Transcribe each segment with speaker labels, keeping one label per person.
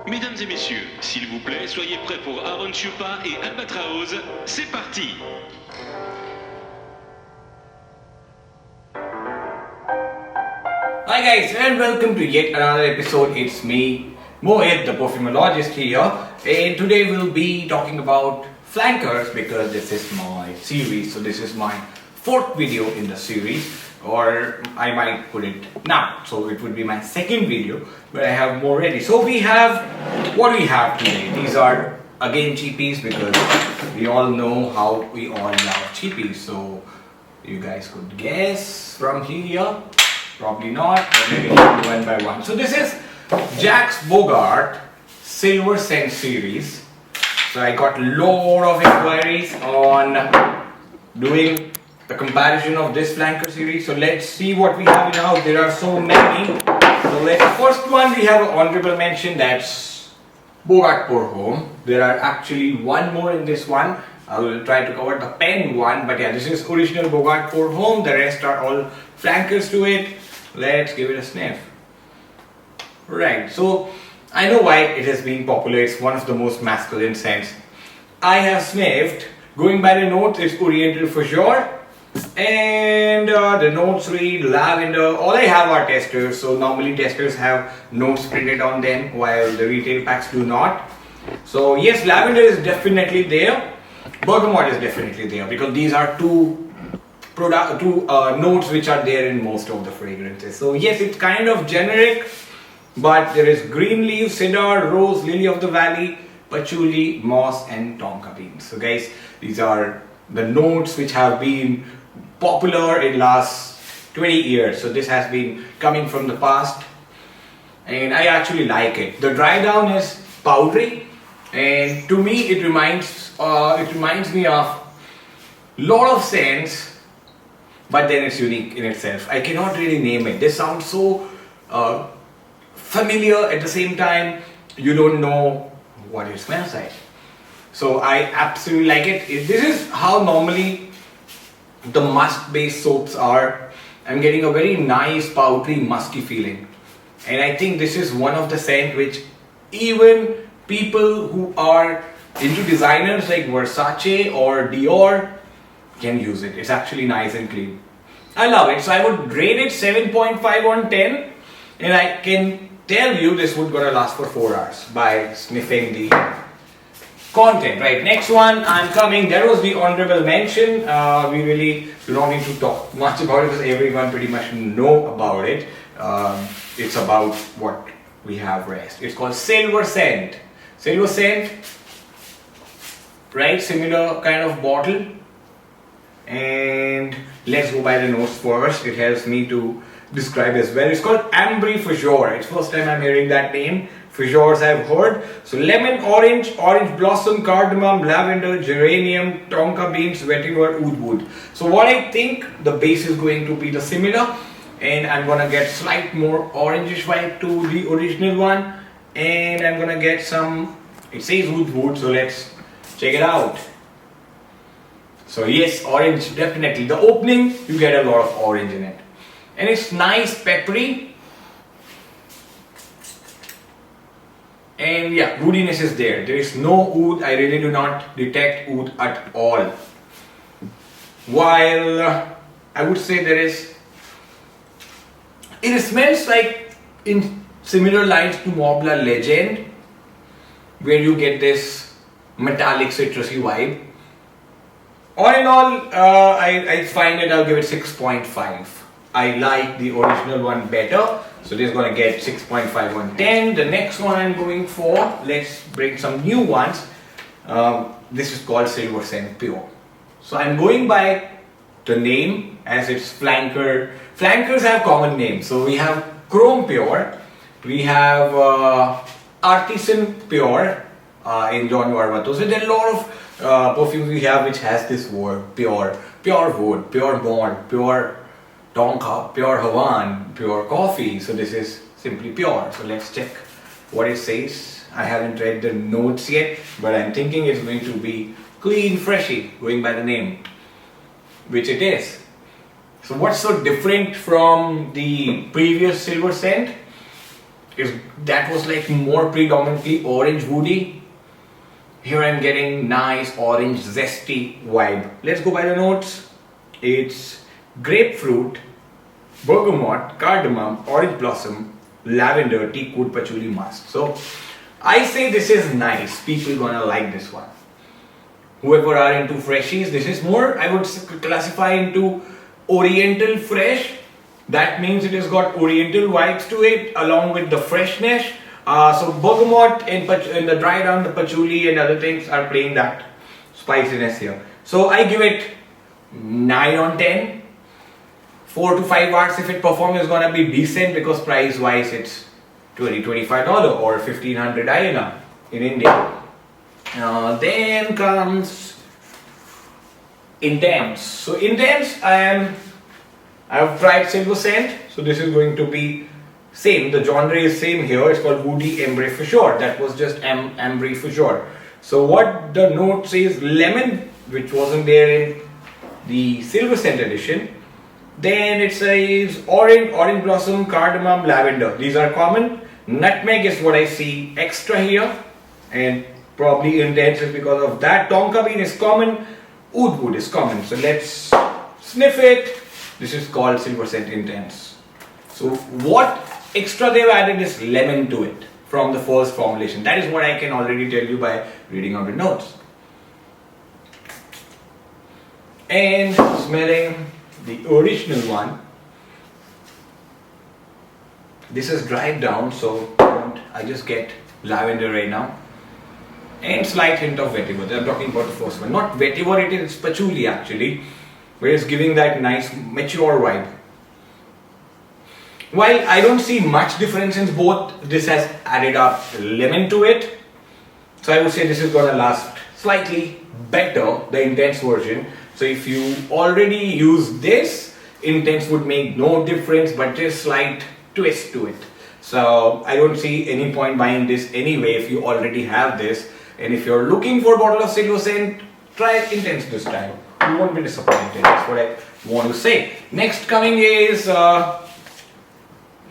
Speaker 1: Mesdames et messieurs, s'il vous plaît, soyez prêts pour Aaron Chupa et Albatraoz. C'est parti!
Speaker 2: Hi guys, and welcome to yet another episode. It's me, Mohit, the perfumologist here, and today we'll be talking about flankers because this is my series. So this is my fourth video in the series, or I might put it now. So it would be my second video, but I have more ready. So we have what we have today. These are again cheapies because we all know how we all love cheapies. So you guys could guess from here. Probably not, but maybe one by one. So this is Jack's Bogart Silver Scent series. So I got a lot of inquiries on doing a comparison of this flanker series. So let's see what we have in house. There are so many. So first one we have an honorable mention, that's Bogart pour Homme. There are actually one more in this one. I will try to cover the pen one, but yeah, this is original Bogart pour Homme. The rest are all flankers to it. Let's give it a sniff. Right, so I know why it has been popular. It's one of the most masculine scents. I have sniffed. Going by the notes, it's Oriental for sure. And the notes read lavender. All I have are testers, so normally testers have notes printed on them while the retail packs do not. So yes, lavender is definitely there. Bergamot is definitely there because these are two notes which are there in most of the fragrances. So yes, it's kind of generic, but there is green leaf, cedar, rose, lily of the valley, patchouli, moss and tonka beans. So guys, these are the notes which have been popular in last 20 years. So this has been coming from the past and I actually like it. The dry down is powdery and to me it reminds me of lot of scents, but then it's unique in itself. I cannot really name it. This sounds so familiar at the same time. You don't know what it smells like. So I absolutely like it. This is how normally the musk based soaps are. I'm getting a very nice powdery musky feeling. And I think this is one of the scents which even people who are into designers like Versace or Dior can use it. It's actually nice and clean. I love it. So I would rate it 7.5 on 10 and I can tell you this would gonna last for 4 hours by sniffing the content. Right, next one I'm coming. There was the honorable mention. We really do not need to talk much about it because everyone pretty much know about it. It's about what we have rest. It's called Silver Scent. Silver Scent, right, similar kind of bottle. And let's go by the notes first. It helps me to describe as well. It's called Ambre for sure. It's first time I'm hearing that name. For sure I've heard. So lemon, orange, orange blossom, cardamom, lavender, geranium, tonka beans, vetiver, oud wood. So what I think the base is going to be the similar, and I'm gonna get slight more orangish vibe to the original one, and I'm gonna get some. It says oud wood, so let's check it out. So yes, orange definitely. The opening, you get a lot of orange in it. And it's nice peppery. And yeah, woodiness is there. There is no oud. I really do not detect oud at all. While I would say there is, it smells like in similar lines to Mobla Legend, where you get this metallic citrusy vibe. All in all, I find it, I'll give it 6.5. I like the original one better, so this is going to get 6.5 on 10. The next one I'm going for, let's bring some new ones. This is called Silver Scent Pure. So I'm going by the name as it's flanker. Flankers have common names. So we have Chrome Pure, we have Artisan Pure in John Varvato. So there are a lot of perfumes we have which has this word pure, pure wood, pure malt, pure tonka, pure Havan, pure coffee. So this is simply pure. So let's check what it says. I haven't read the notes yet, but I'm thinking it's going to be clean, freshy, going by the name, which it is. So what's so different from the previous silver scent? that was like more predominantly orange woody. Here I'm getting nice orange zesty vibe. Let's go by the notes. It's grapefruit, bergamot, cardamom, orange blossom, lavender, teak wood, patchouli, musk. So I say this is nice. People gonna like this one. Whoever are into freshies, this is more, I would classify into oriental fresh. That means it has got oriental vibes to it along with the freshness. So bergamot and the dry down, the patchouli and other things are playing that spiciness here. So I give it 9 on 10. 4 to 5 hours if it performs is gonna be decent because price wise it's $25 or 1500 INR in India. Then comes Intense. So Intense I have tried Silver Scent. So this is going to be same. The genre is same here. It's called Woody Ambre for sure. That was just Ambre for sure. So what the note says lemon, which wasn't there in the Silver Scent edition. Then it says orange blossom, cardamom, lavender. These are common. Nutmeg is what I see extra here, and probably Intense is because of that. Tonka bean is common. Oud wood is common. So let's sniff it. This is called Silver Scent Intense. So what extra they've added is lemon to it from the first formulation. That is what I can already tell you by reading out the notes. And smelling the original one. This is dried down, so I just get lavender right now. And slight hint of vetiver. I'm talking about the first one. Not vetiver, it's patchouli actually. Where it's giving that nice mature vibe. While I don't see much difference in both, this has added up lemon to it. So I would say this is gonna last slightly better, the Intense version. So if you already use this, Intense would make no difference, but just slight twist to it. So I don't see any point buying this anyway if you already have this. And if you're looking for a bottle of Silver Scent, try Intense this time. You won't be disappointed. That's what I want to say. Next coming is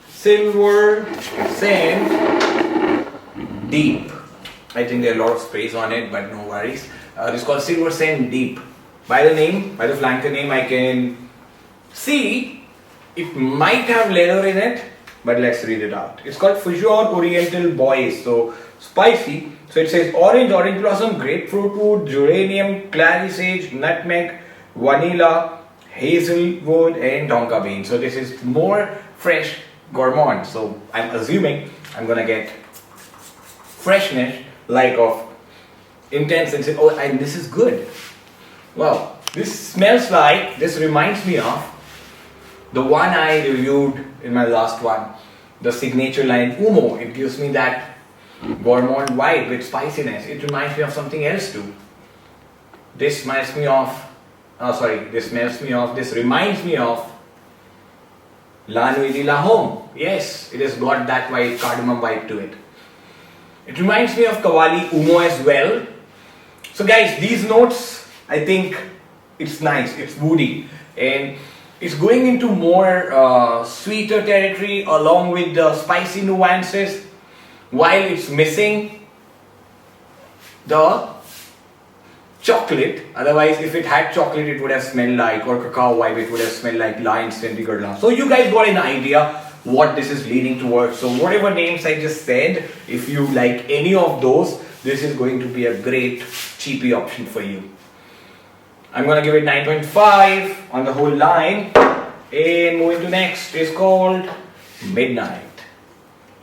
Speaker 2: Silver Scent Deep. I think there are a lot of sprays on it, but no worries. It's called Silver Scent Deep. By the name, by the flanker name, I can see it might have leather in it, but let's read it out. It's called Fusion Oriental Boys. So spicy. So it says orange blossom, grapefruit wood, geranium, clary sage, nutmeg, vanilla, hazelwood and tonka bean. So this is more fresh gourmand. So I'm assuming I'm gonna get freshness like of Intense and say, oh, and this is good. Wow, this smells like, this reminds me of the one I reviewed in my last one, the signature line Umo. It gives me that gourmand vibe with spiciness. It reminds me of something else too. This reminds me of La Nuit de la Homme. Yes, it has got that white cardamom vibe to it. It reminds me of Kawali Umo as well. So guys, these notes, I think it's nice, it's woody, and it's going into more sweeter territory along with the spicy nuances, while it's missing the chocolate. Otherwise, if it had chocolate, it would have smelled like, or cacao vibe, it would have smelled like La Instant Lam. So you guys got an idea what this is leading towards. So whatever names I just said, if you like any of those, this is going to be a great cheapy option for you. I'm gonna give it 9.5 on the whole line. And moving to next is called Midnight.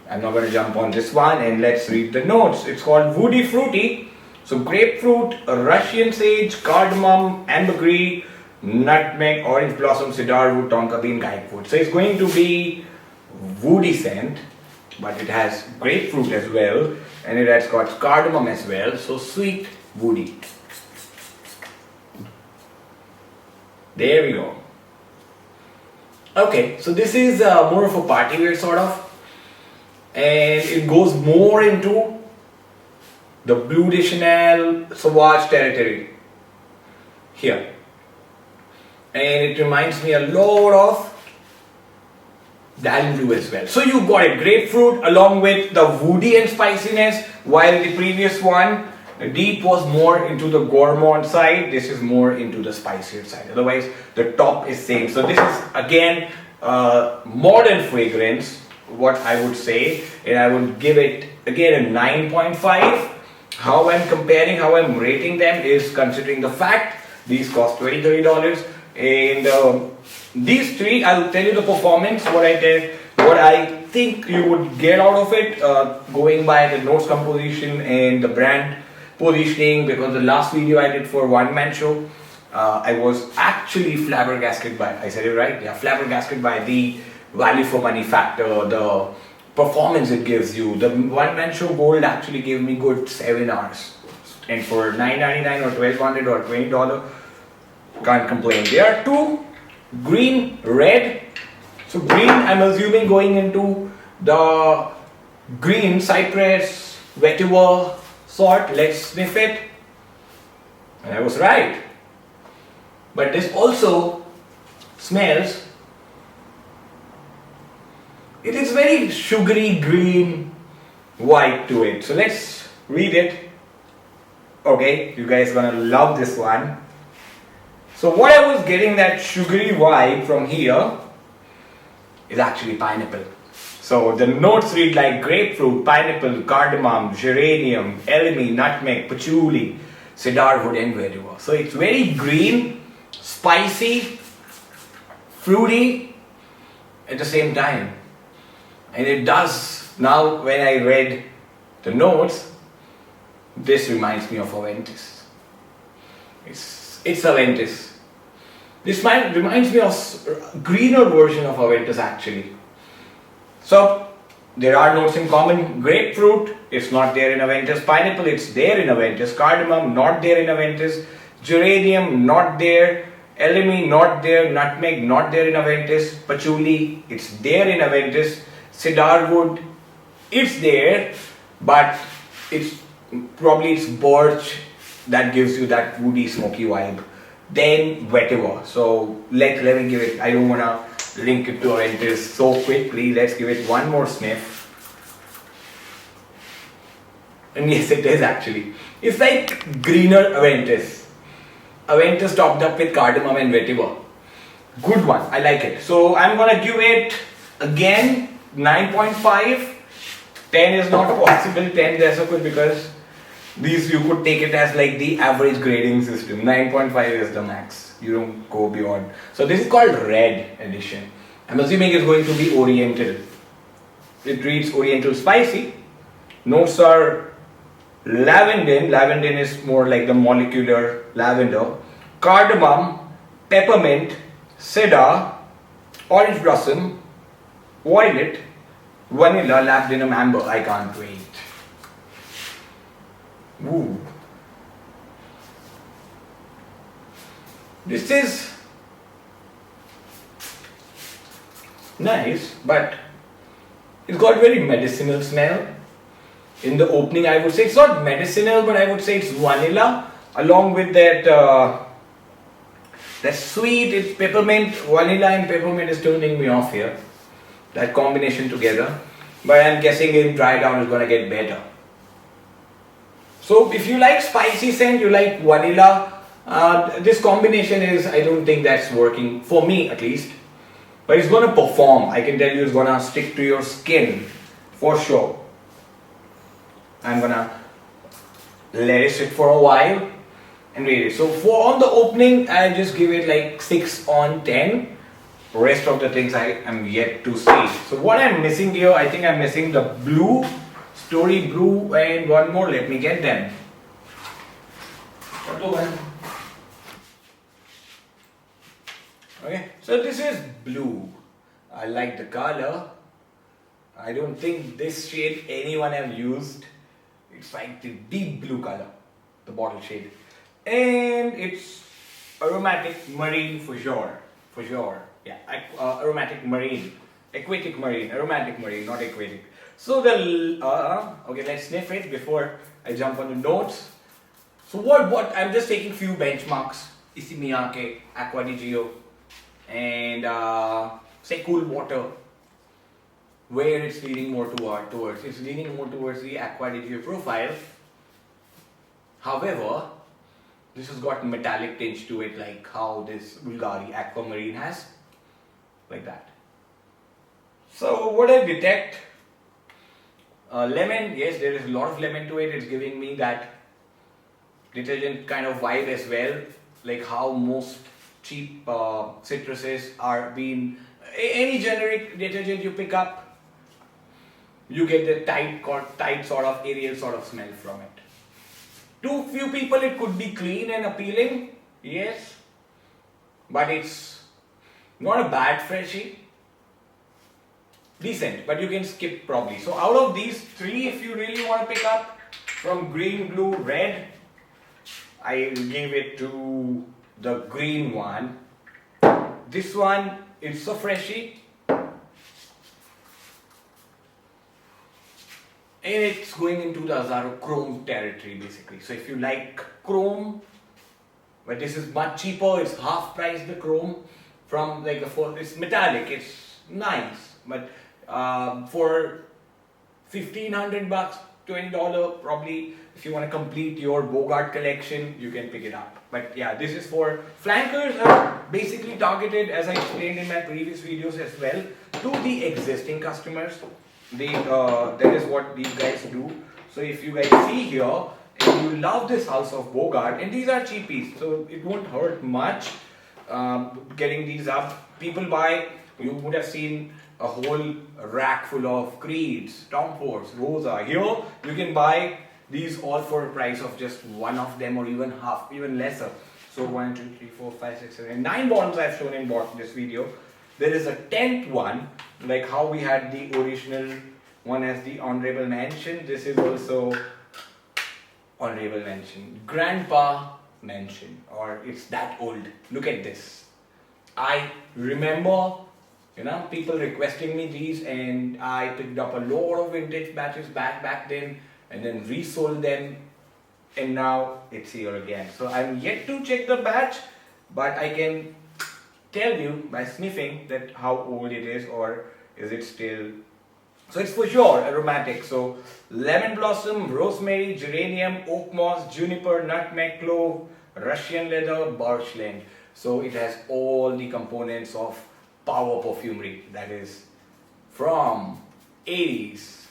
Speaker 2: I'm not gonna jump on this one, and let's read the notes. It's called Woody Fruity. So grapefruit, Russian sage, cardamom, ambergris, nutmeg, orange blossom, cedar wood, tonka bean, guide wood. So it's going to be woody scent, but it has grapefruit as well, and it has got cardamom as well. So sweet woody. There we go. Okay, so this is more of a party wear sort of, and it goes more into the Bleu de Chanel Sauvage territory here, and it reminds me a lot of that'll do as well. So you got it, grapefruit along with the woody and spiciness, while the previous one, Deep, was more into the gourmand side. This is more into the spicier side. Otherwise, the top is same. So this is again modern fragrance, what I would say, and I would give it again a 9.5. How I'm comparing, how I'm rating them is considering the fact these cost $20-$30, and these three, I'll tell you the performance, what I did, what I think you would get out of it, going by the notes composition and the brand positioning, because the last video I did for One Man Show, I was actually flabbergasted by, I said it right? Yeah, flabbergasted by the value for money factor, the performance it gives you. The One Man Show Gold actually gave me good 7 hours. And for $9.99 or $12.00 or $20, can't complain. There are two, green, red. So green, I'm assuming going into the green cypress, vetiver sort. Let's sniff it. And I was right. But this also smells, it is very sugary green vibe to it. So let's read it. Okay, you guys gonna love this one. So what I was getting, that sugary vibe from here, is actually pineapple. So the notes read like grapefruit, pineapple, cardamom, geranium, elemi, nutmeg, patchouli, cedar wood and vetiver. So it's very green, spicy, fruity at the same time. And it does, now when I read the notes, this reminds me of Aventus. It's Aventus. This reminds me of a greener version of Aventus actually. So there are notes in common. Grapefruit, it's not there in Aventus. Pineapple, it's there in Aventus. Cardamom, not there in Aventus. Geranium, not there. Elemi, not there. Nutmeg, not there in Aventus. Patchouli, it's there in Aventus. Cedar wood, it's there, but it's probably it's birch that gives you that woody smoky vibe. Then vetiver. So let me give it, I don't want to link it to Aventus so quickly. Let's give it one more sniff. And yes, it is actually. It's like greener Aventus. Aventus topped up with cardamom and vetiver. Good one, I like it. So I'm gonna give it again 9.5. 10 is not possible. 10 is good because these you could take it as like the average grading system. 9.5 is the max. You don't go beyond. So this is called Red Edition. I'm assuming it's going to be Oriental. It reads Oriental Spicy. Notes are lavender. Lavender is more like the molecular lavender. Cardamom, peppermint, cedar, orange blossom, violet, vanilla, labdanum, amber. I can't wait. Ooh. This is nice, but it's got very medicinal smell. In the opening, I would say it's not medicinal, but I would say it's vanilla along with that that sweet. It's peppermint. Vanilla and peppermint is turning me off here. That combination together, but I'm guessing in dry down is gonna get better. So if you like spicy scent, you like vanilla, this combination is, I don't think that's working for me at least, but it's gonna perform. I can tell you it's gonna stick to your skin for sure. I'm gonna let it sit for a while and read it. So for on the opening, I just give it like 6 on 10. Rest of the things I am yet to see. So what I'm missing here, I think I'm missing the blue, story blue, and one more. Let me get them. Okay, so this is blue. I like the color. I don't think this shade anyone have used. It's like the deep blue color, the bottle shade, and it's aromatic marine for sure. For sure. Yeah, aromatic marine, aquatic marine, aromatic marine, not aquatic. So the okay, let's sniff it before I jump on the notes. So what I'm just taking few benchmarks. Isi Miyake, Aqua di Gio, and say cool water. where it's leaning more towards. It's leaning more towards the aqua DGA profile. However, this has got metallic tinge to it, like how this Bulgari aquamarine has, like that. So what I detect, lemon, yes, there is a lot of lemon to it. It's giving me that detergent kind of vibe as well, like how most cheap citruses are being. Any generic detergent you pick up, you get the tight sort of Ariel sort of smell from it. To few people it could be clean and appealing, yes, but it's not a bad freshie. Decent, but you can skip probably. So out of these three, if you really want to pick up from green, blue, red, I will give it to the green one. This one, it's so freshy. And it's going into the Azaro Chrome territory basically. So if you like Chrome, but this is much cheaper, it's half price the Chrome from like the first, it's metallic, it's nice, but for $1,500, $20 probably, if you want to complete your Bogart collection, you can pick it up. But yeah, this is for flankers are basically targeted, as I explained in my previous videos as well, to the existing customers. That is what these guys do. So if you guys see here and you love this house of Bogart, and these are cheapies, so it won't hurt much getting these up. People buy, you would have seen a whole rack full of Creeds, Tom Fords, Rosa. Here you can buy these all for a price of just one of them, or even half, even lesser. So 1, 2, 3, 4, 5, 6, 7, 9 bottles I've shown in this video. There is a 10th one, like how we had the original one as the honorable mention. This is also honorable mention, grandpa mention, or it's that old. Look at this. I remember, people requesting me these, and I picked up a lot of vintage batches back then, and then resold them, and now it's here again. So I'm yet to check the batch, but I can tell you by sniffing that how old it is, or is it still. So it's for sure aromatic. So lemon blossom, rosemary, geranium, oak moss, juniper, nutmeg, clove, Russian leather, birchland. So it has all the components of power perfumery that is from 80s.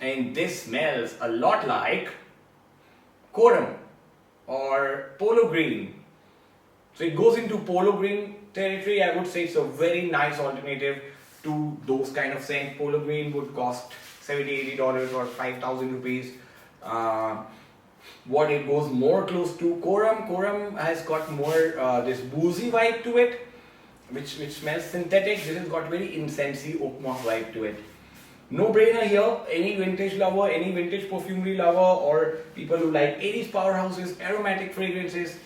Speaker 2: And this smells a lot like Coram or polo green. So it goes into polo green territory. I would say it's a very nice alternative to those kind of scents. Polo green would cost $70, $80 or 5,000 rupees. What it goes more close to, Coram has got more this boozy vibe to it, which smells synthetic. This has got very incensey oak moss vibe to it. No brainer here. Any vintage lover, any vintage perfumery lover, or people who like 80s powerhouses, aromatic fragrances,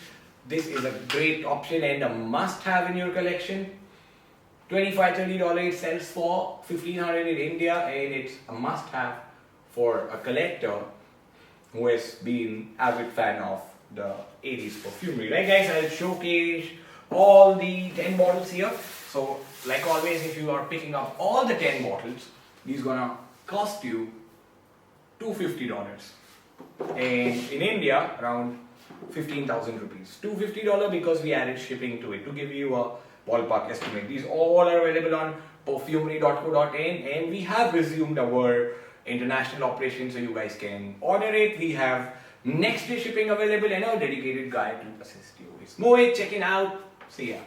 Speaker 2: this is a great option and a must have in your collection. $25-$30 it sells for, $1,500 in India, and it's a must have for a collector who has been avid fan of the 80s perfumery. Right guys, I'll showcase all the 10 bottles here. So like always, if you are picking up all the 10 bottles, these gonna cost you $250. And in India, around 15,000 rupees. $250 because we added shipping to it, to give you a ballpark estimate. These all are available on perfumery.co.in, and we have resumed our international operations, so you guys can order it. We have next day shipping available and a dedicated guy to assist you. It's Mohit checking out. See ya.